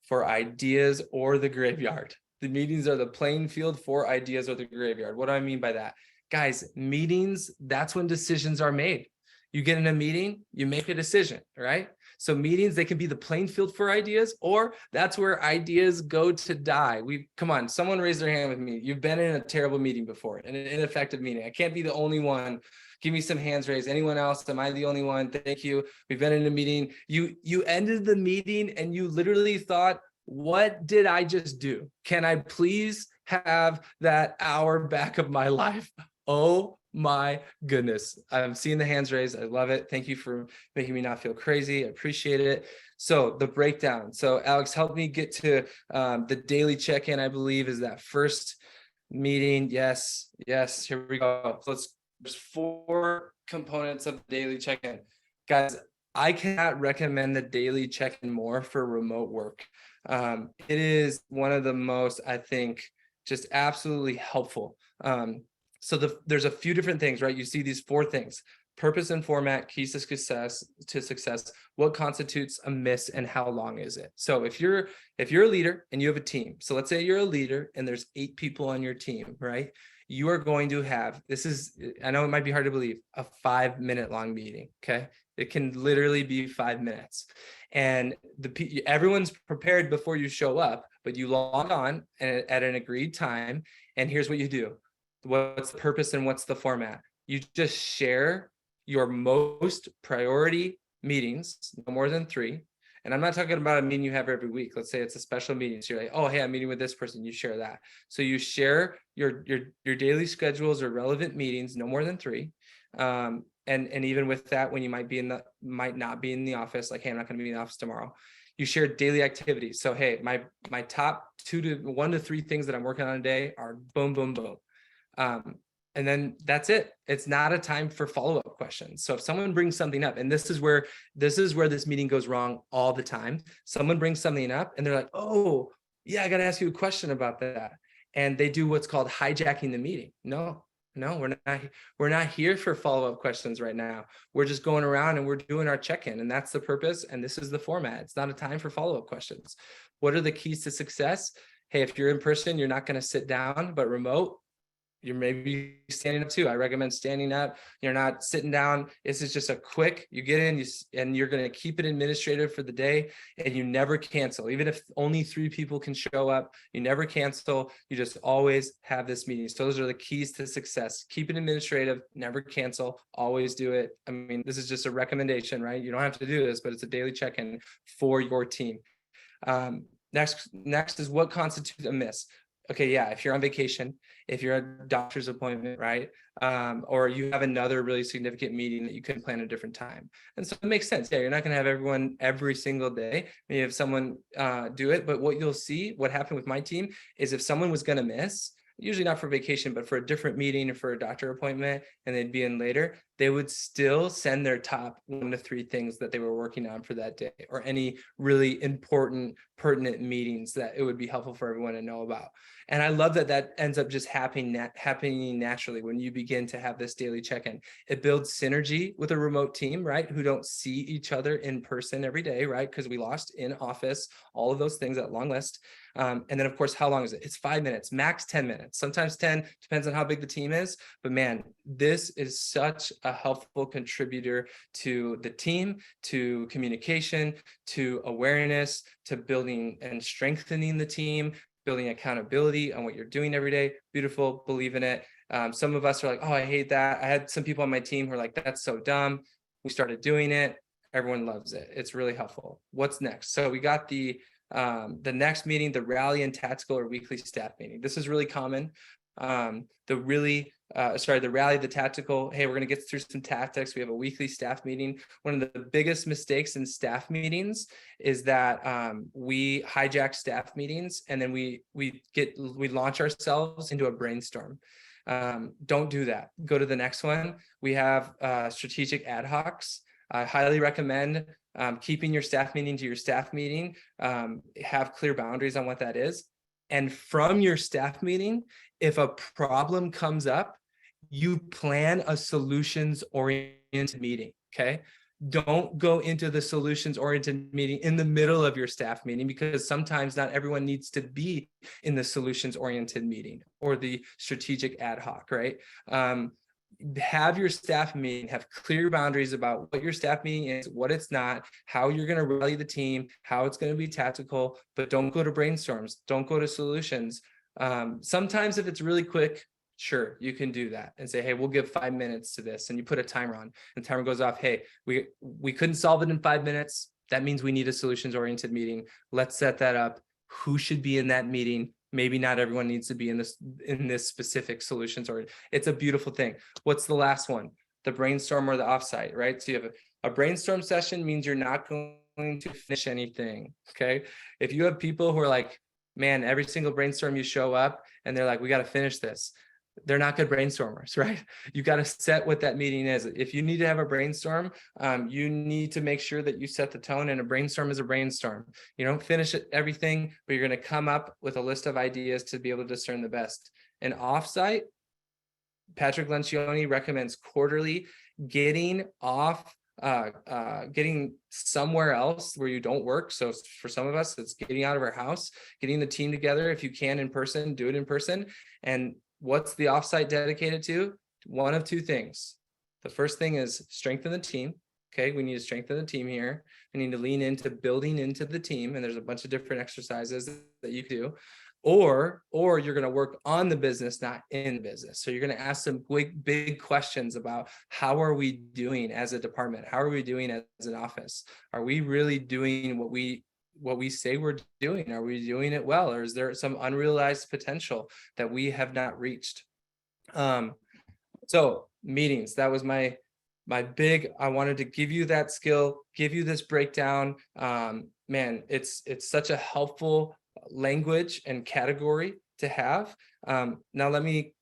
for ideas or the graveyard. The meetings are the playing field for ideas or the graveyard. What do I mean by that? Guys, meetings, that's when decisions are made. You get in a meeting, you make a decision, right? So meetings, they can be the playing field for ideas, or that's where ideas go to die. Come on, someone raise their hand with me. You've been in a terrible meeting before, an ineffective meeting. I can't be the only one. Give me some hands raised. Anyone else? Am I the only one? Thank you. We've been in a meeting. You ended the meeting and you literally thought, what did I just do? Can I please have that hour back of my life? Oh my goodness. I'm seeing the hands raised. I love it. Thank you for making me not feel crazy. I appreciate it. So the breakdown. So Alex, help me get to the daily check-in, I believe, is that first meeting. Yes. Here we go. So there's 4 components of the daily check-in. Guys, I cannot recommend the daily check-in more for remote work. It is one of the most, I think, just absolutely helpful. So there's a few different things, right? You see these 4 things. purpose and format, keys to success, what constitutes a miss and how long is it? So if you're a leader and you have a team, so let's say you're a leader and there's 8 people on your team, right? You are going to have, I know it might be hard to believe, a 5-minute long meeting. Okay. It can literally be 5 minutes. And everyone's prepared before you show up, but you log on at an agreed time. And here's what you do. What's the purpose and what's the format? You just share your most priority meetings, no more than 3. And I'm not talking about a meeting you have every week. Let's say it's a special meeting. So you're like, oh, hey, I'm meeting with this person. You share that. So you share your daily schedules or relevant meetings, no more than 3. And even with that, when you might not be in the office, like, hey, I'm not going to be in the office tomorrow. You share daily activities. So, hey, my top 1 to 3 things that I'm working on a day are boom, boom, boom. And then that's it. It's not a time for follow-up questions. So if someone brings something up, and this is where this meeting goes wrong all the time. Someone brings something up and they're like, oh, yeah, I got to ask you a question about that. And they do what's called hijacking the meeting. No, we're not here for follow-up questions right now. We're just going around and we're doing our check-in, and that's the purpose. And this is the format. It's not a time for follow-up questions. What are the keys to success? Hey, if you're in person, you're not going to sit down, but remote, you're maybe standing up too. I recommend standing up. You're not sitting down. This is just a quick, you get in, and you're going to keep it administrative for the day, and you never cancel. Even if only 3 people can show up, you never cancel. You just always have this meeting. So those are the keys to success. Keep it administrative, never cancel, always do it. I mean, this is just a recommendation, right? You don't have to do this, but it's a daily check-in for your team. Next is what constitutes a miss. Okay, yeah, if you're on vacation, if you're at a doctor's appointment, right? Or you have another really significant meeting that you couldn't plan a different time. And so it makes sense. Yeah, you're not going to have everyone every single day. Maybe have someone do it. But what you'll see, what happened with my team, is if someone was going to miss, usually not for vacation, but for a different meeting or for a doctor appointment, and they'd be in later, they would still send their top 1 to 3 things that they were working on for that day, or any really important, pertinent meetings that it would be helpful for everyone to know about. And I love that ends up just happening naturally when you begin to have this daily check-in. It builds synergy with a remote team, right? Who don't see each other in person every day, right? Because we lost in office, all of those things, that long list. And then of course, how long is it? It's 5 minutes, max 10 minutes, sometimes 10, depends on how big the team is. But man, this is such a helpful contributor to the team, to communication, to awareness, to building and strengthening the team, building accountability on what you're doing every day. Beautiful, believe in it. Some of us are like, oh, I hate that. I had some people on my team who are like, that's so dumb. We started doing it. Everyone loves it. It's really helpful. What's next? So we got the next meeting, the rally and tactical or weekly staff meeting. This is really common. The rally, the tactical, hey, we're going to get through some tactics. We have a weekly staff meeting. One of the biggest mistakes in staff meetings is that we hijack staff meetings, and then we launch ourselves into a brainstorm. Don't do that. Go to the next one. We have strategic ad hocs. I highly recommend keeping your staff meeting to your staff meeting. Have clear boundaries on what that is. And from your staff meeting, if a problem comes up, you plan a solutions-oriented meeting, okay? Don't go into the solutions-oriented meeting in the middle of your staff meeting, because sometimes not everyone needs to be in the solutions-oriented meeting or the strategic ad hoc, right? Have your staff meeting, have clear boundaries about what your staff meeting is, what it's not, how you're going to rally the team, how it's going to be tactical, but don't go to brainstorms, don't go to solutions. Sometimes if it's really quick, sure, you can do that and say, hey, we'll give 5 minutes to this, and you put a timer on, and the timer goes off. Hey, we couldn't solve it in 5 minutes. That means we need a solutions-oriented meeting. Let's set that up. Who should be in that meeting? Maybe not everyone needs to be in this specific solutions, or it's a beautiful thing. What's the last one? The brainstorm or the offsite, right? So you have a brainstorm session means you're not going to finish anything, okay? If you have people who are like, man, every single brainstorm you show up and they're like, we got to finish this, they're not good brainstormers, right? You got to set what that meeting is. If you need to have a brainstorm, you need to make sure that you set the tone, and a brainstorm is a brainstorm. You don't finish everything, but you're going to come up with a list of ideas to be able to discern the best. An offsite, Patrick Lencioni recommends quarterly, getting somewhere else where you don't work. So for some of us, it's getting out of our house, getting the team together. If you can in person, do it in person. And what's the offsite dedicated to? One of two things. The first thing is strengthen the team. Okay, we need to strengthen the team here. We need to lean into building into the team. And there's a bunch of different exercises that you do. Or you're going to work on the business, not in the business. So you're going to ask some big questions about how are we doing as a department? How are we doing as an office? Are we really doing what we say we're doing? Are we doing it well? Or is there some unrealized potential that we have not reached? So meetings, that was my big, I wanted to give you that skill, give you this breakdown. Man, it's such a helpful language and category to have. Now let me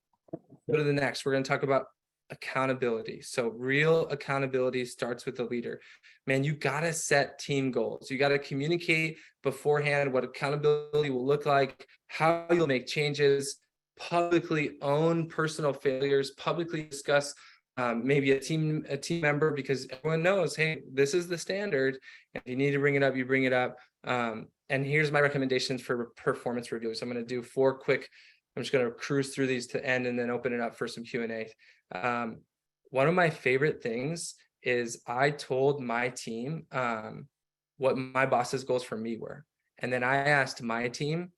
go to the next. We're going to talk about accountability. So real accountability starts with the leader. Man, you got to set team goals. You got to communicate beforehand what accountability will look like, how you'll make changes, publicly own personal failures, publicly discuss maybe a team member, because everyone knows, hey, this is the standard. If you need to bring it up, you bring it up. And here's my recommendations for performance reviews. I'm going to do 4 quick. I'm just going to cruise through these to end and then open it up for some Q&A. One of my favorite things is I told my team what my boss's goals for me were. And then I asked my team,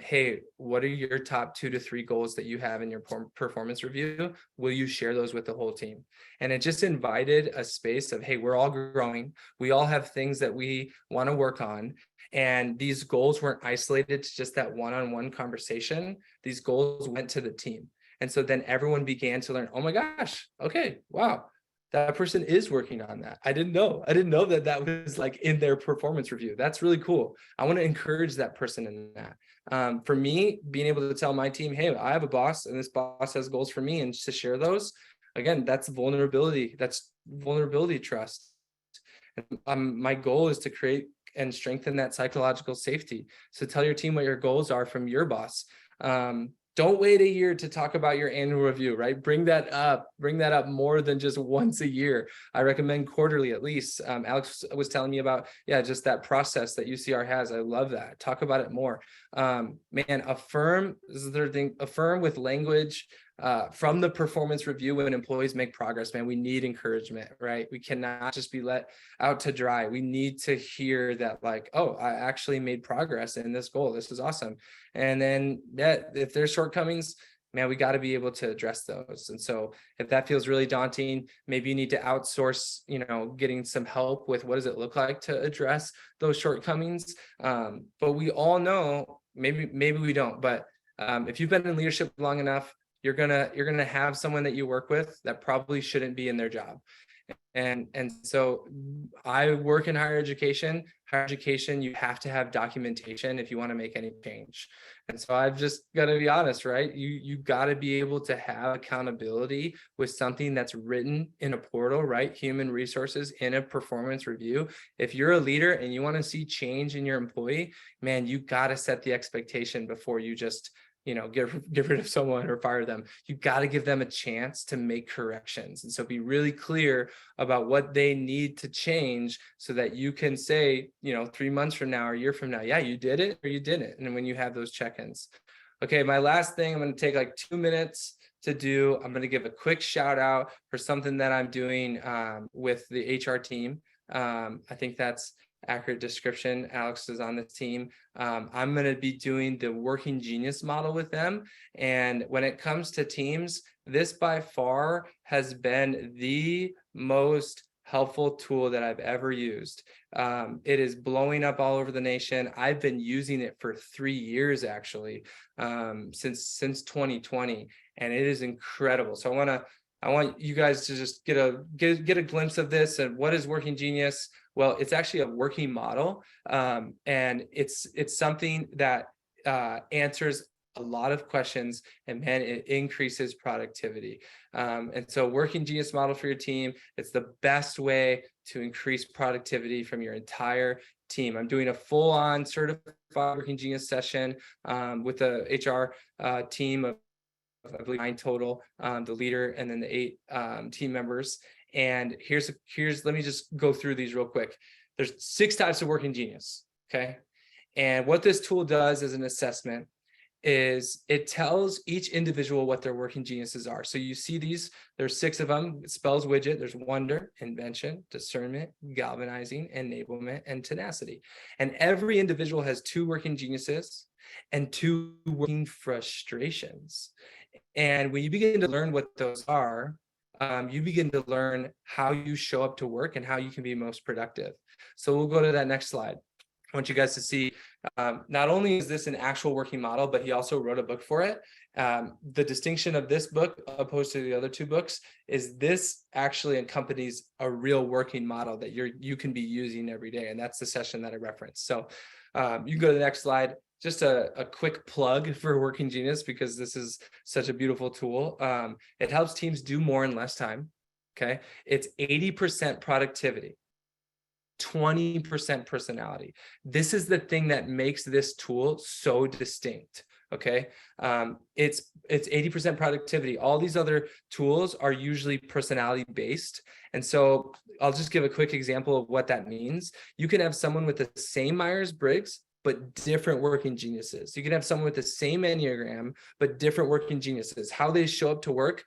hey, what are your top 2 to 3 goals that you have in your performance review? Will you share those with the whole team? And it just invited a space of, hey, we're all growing. We all have things that we want to work on. And these goals weren't isolated to just that one-on-one conversation. These goals went to the team. And so then everyone began to learn, oh my gosh, okay, wow, that person is working on that. I didn't know that was like in their performance review. That's really cool. I want to encourage that person in that. For me, being able to tell my team, hey, I have a boss and this boss has goals for me, and to share those, again, that's vulnerability. That's vulnerability trust. And, my goal is to create and strengthen that psychological safety. So tell your team what your goals are from your boss. Don't wait a year to talk about your annual review, right? Bring that up more than just once a year. I recommend quarterly at least. Alex was telling me about, just that process that UCR has. I love that. Talk about it more. Man, affirm, this is the third thing, affirm with language from the performance review when employees make progress. Man, we need encouragement, right? We cannot just be let out to dry. We need to hear that, like, oh, I actually made progress in this goal. This is awesome. And then if there's shortcomings, man, we got to be able to address those. And so if that feels really daunting, maybe you need to outsource, getting some help with what does it look like to address those shortcomings. But we all know, maybe we don't, but if you've been in leadership long enough, you're gonna have someone that you work with that probably shouldn't be in their job. And so I work in higher education. Higher education, you have to have documentation if you want to make any change. And so I've just got to be honest, right? You got to be able to have accountability with something that's written in a portal, right? Human resources in a performance review. If you're a leader and you want to see change in your employee, man, you got to set the expectation before you just get rid of someone or fire them. You got to give them a chance to make corrections. And so be really clear about what they need to change so that you can say, 3 months from now or a year from now, yeah, you did it or you didn't. And when you have those check-ins. Okay, my last thing, I'm going to take like 2 minutes to do. I'm going to give a quick shout out for something that I'm doing with the HR team. I think that's accurate description. Alex is on the team. I'm going to be doing the working genius model with them. And when it comes to teams, this by far has been the most helpful tool that I've ever used. It is blowing up all over the nation. I've been using it for 3 years, actually, since 2020, and it is incredible. So I want you guys to just get a glimpse of this. And what is Working Genius? Well, it's actually a working model, and it's something that answers a lot of questions, and man, it increases productivity. And so Working Genius model for your team, it's the best way to increase productivity from your entire team. I'm doing a full-on certified Working Genius session with the HR team of I believe 9 total, the leader and then the 8 team members. And here's let me just go through these real quick. There's 6 types of working genius. Okay. And what this tool does as an assessment is it tells each individual what their working geniuses are. So you see these, there's 6 of them. It spells widget. There's wonder, invention, discernment, galvanizing, enablement, and tenacity. And every individual has 2 working geniuses and 2 working frustrations. And when you begin to learn what those are, you begin to learn how you show up to work and how you can be most productive. So we'll go to that next slide. I want you guys to see, not only is this an actual working model, but he also wrote a book for it. The distinction of this book opposed to the other 2 books is this actually accompanies a real working model that you can be using every day. And that's the session that I referenced. So you can go to the next slide. Just a quick plug for Working Genius, because this is such a beautiful tool. It helps teams do more in less time. Okay. It's 80% productivity, 20% personality. This is the thing that makes this tool so distinct. Okay. It's 80% productivity. All these other tools are usually personality based. And so I'll just give a quick example of what that means. You can have someone with the same Myers-Briggs, but different working geniuses. You can have someone with the same Enneagram, but different working geniuses. How they show up to work.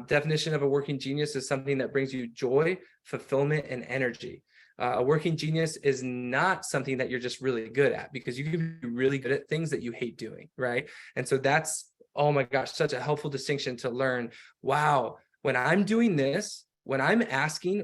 Definition of a working genius is something that brings you joy, fulfillment, and energy. A working genius is not something that you're just really good at, because you can be really good at things that you hate doing, right? And so that's, oh my gosh, such a helpful distinction to learn. Wow, when I'm doing this, when I'm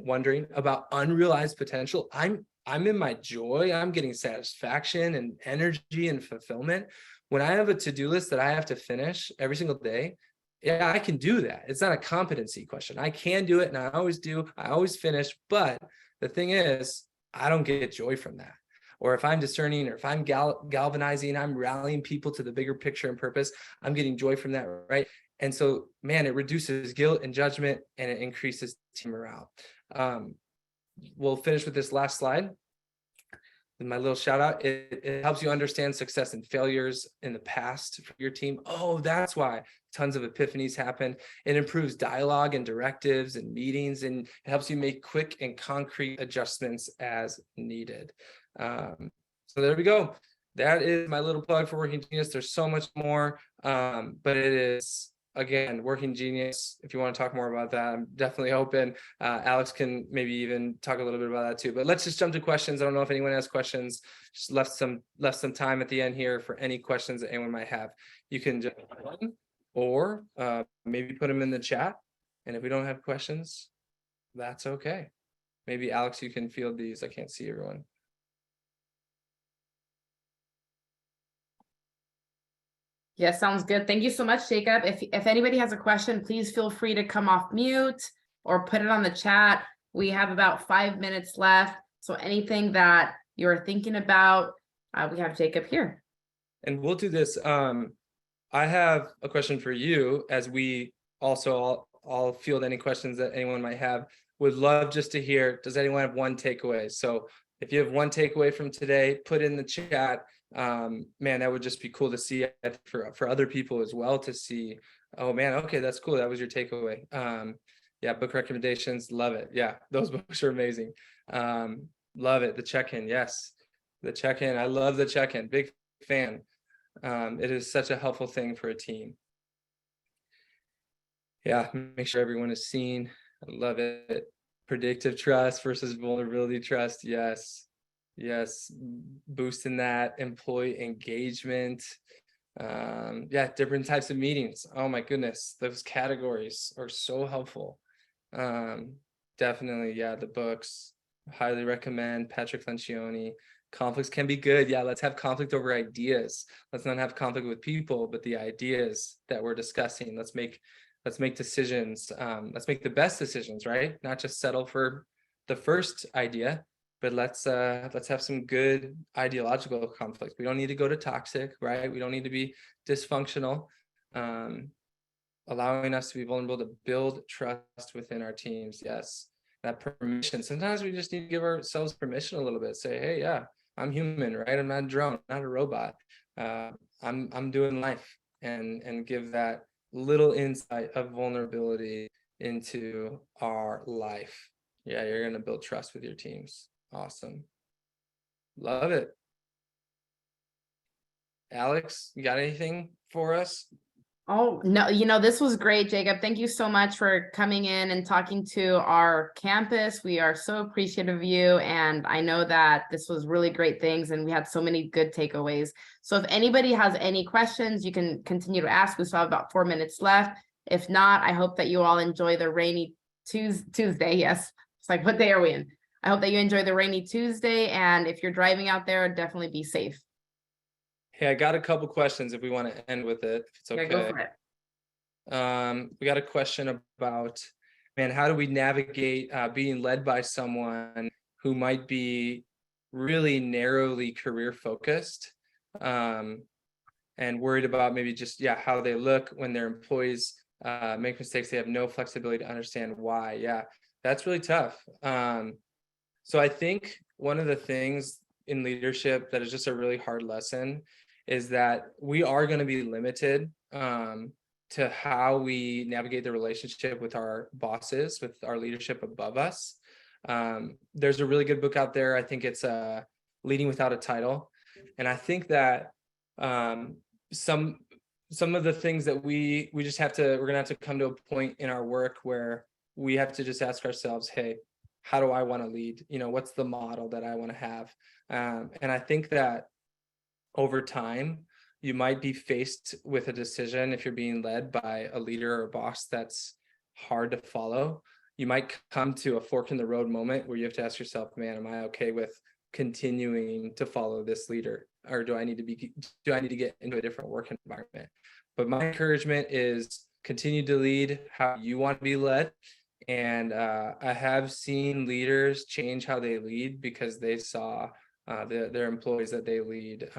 wondering about unrealized potential, I'm in my joy, I'm getting satisfaction and energy and fulfillment. When I have a to-do list that I have to finish every single day, yeah, I can do that. It's not a competency question. I can do it, and I always do. I always finish, but the thing is, I don't get joy from that. Or if I'm discerning, or if I'm galvanizing, I'm rallying people to the bigger picture and purpose, I'm getting joy from that, right? And so, man, it reduces guilt and judgment, and it increases team morale. We'll finish with this last slide. And my little shout out, it helps you understand success and failures in the past for your team. Oh, that's why tons of epiphanies happen. It improves dialogue and directives and meetings, and it helps you make quick and concrete adjustments as needed. So there we go. That is my little plug for Working Genius. There's so much more, but it is, again, Working Genius. If you want to talk more about that, I'm definitely open. Alex can maybe even talk a little bit about that too. But let's just jump to questions. I don't know if anyone has questions. Just left some time at the end here for any questions that anyone might have. You can just or maybe put them in the chat. And if we don't have questions, that's okay. Maybe Alex, you can field these. I can't see everyone. Yeah, sounds good. Thank you so much, Jacob. If anybody has a question, please feel free to come off mute or put it on the chat. We have about 5 minutes left. So anything that you're thinking about, we have Jacob here. And we'll do this. I have a question for you, as we also I'll field any questions that anyone might have. Would love just to hear, does anyone have one takeaway? So if you have one takeaway from today, put in the chat. Man, that would just be cool to see for other people as well, to see, oh man, okay, that's cool. That was your takeaway. Yeah, book recommendations, love it. Yeah, those books are amazing. Love it. The check-in, yes. The check-in, I love the check-in, big fan. It is such a helpful thing for a team. Yeah, make sure everyone is seen. I love it. Predictive trust versus vulnerability trust. Yes. Yes. Boosting that employee engagement. Yeah, different types of meetings. Oh my goodness. Those categories are so helpful. Definitely. Yeah. The books, highly recommend. Patrick Lencioni. Conflicts can be good. Yeah. Let's have conflict over ideas. Let's not have conflict with people, but the ideas that we're discussing. Let's make decisions. Let's make the best decisions, right? Not just settle for the first idea, but let's have some good ideological conflict. We don't need to go to toxic, right? We don't need to be dysfunctional. Allowing us to be vulnerable, to build trust within our teams. Yes, that permission. Sometimes we just need to give ourselves permission a little bit. Say, hey, yeah, I'm human, right? I'm not a drone, not a robot. I'm doing life, and give that little insight of vulnerability into our life. Yeah, you're going to build trust with your teams. Awesome. Love it. Alex, you got anything for us? Oh, no, this was great, Jacob. Thank you so much for coming in and talking to our campus. We are so appreciative of you. And I know that this was really great things and we had so many good takeaways. So if anybody has any questions, you can continue to ask. We still have about 4 minutes left. If not, I hope that you all enjoy the rainy Tuesday. Yes. It's like, what day are we in? I hope that you enjoy the rainy Tuesday. And if you're driving out there, definitely be safe. Hey, I got a couple questions if we want to end with it, if it's okay. Yeah, go for it. We got a question about, man, how do we navigate being led by someone who might be really narrowly career focused, and worried about maybe just, how they look when their employees make mistakes. They have no flexibility to understand why. Yeah, that's really tough. So I think one of the things in leadership that is just a really hard lesson is that we are going to be limited to how we navigate the relationship with our bosses, with our leadership above us. There's a really good book out there. I think it's Leading Without a Title. And I think that some of the things that we're gonna have to come to a point in our work where we have to just ask ourselves, hey, how do I want to lead? What's the model that I want to have? And I think that over time, you might be faced with a decision if you're being led by a leader or a boss that's hard to follow. You might come to a fork in the road moment where you have to ask yourself, man, am I okay with continuing to follow this leader? Or do I need to get into a different work environment? But my encouragement is continue to lead how you want to be led. And I have seen leaders change how they lead because they saw their employees that they lead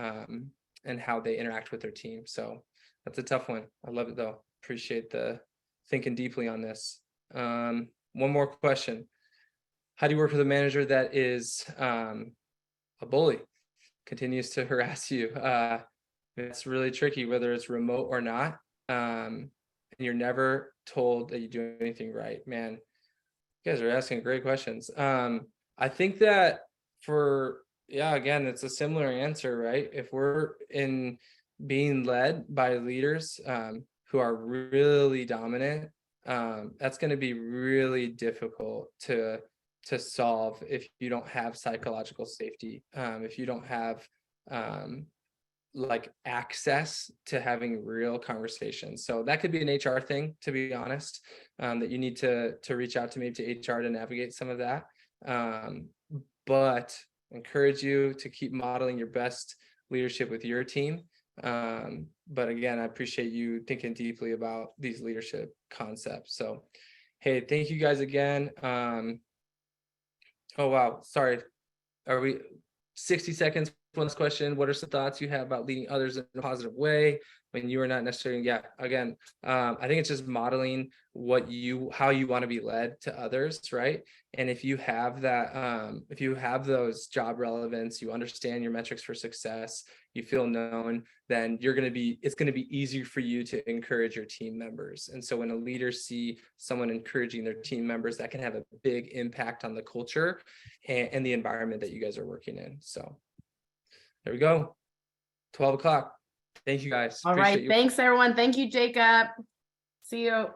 and how they interact with their team. So that's a tough one. I love it though. Appreciate the thinking deeply on this. One more question. How do you work with a manager that is a bully, continues to harass you? It's really tricky, whether it's remote or not. And you're never told that you do anything right. Man, you guys are asking great questions. I think that again, it's a similar answer, right? If we're in being led by leaders who are really dominant, that's going to be really difficult to solve if you don't have psychological safety, if you don't have like access to having real conversations. So that could be an HR thing, to be honest, that you need to reach out to maybe to HR to navigate some of that. But encourage you to keep modeling your best leadership with your team. But again, I appreciate you thinking deeply about these leadership concepts. So, hey, thank you guys again. Oh, wow. Sorry. Are we 60 seconds? One last question. What are some thoughts you have about leading others in a positive way when you are not necessarily, again, I think it's just modeling how you want to be led to others, right? And if you have that, if you have those job relevance, you understand your metrics for success, you feel known, then it's going to be easier for you to encourage your team members. And so when a leader see someone encouraging their team members, that can have a big impact on the culture and the environment that you guys are working in. So there we go. 12 o'clock. Thank you guys. All right. Thanks, everyone. Thank you, Jacob. See you.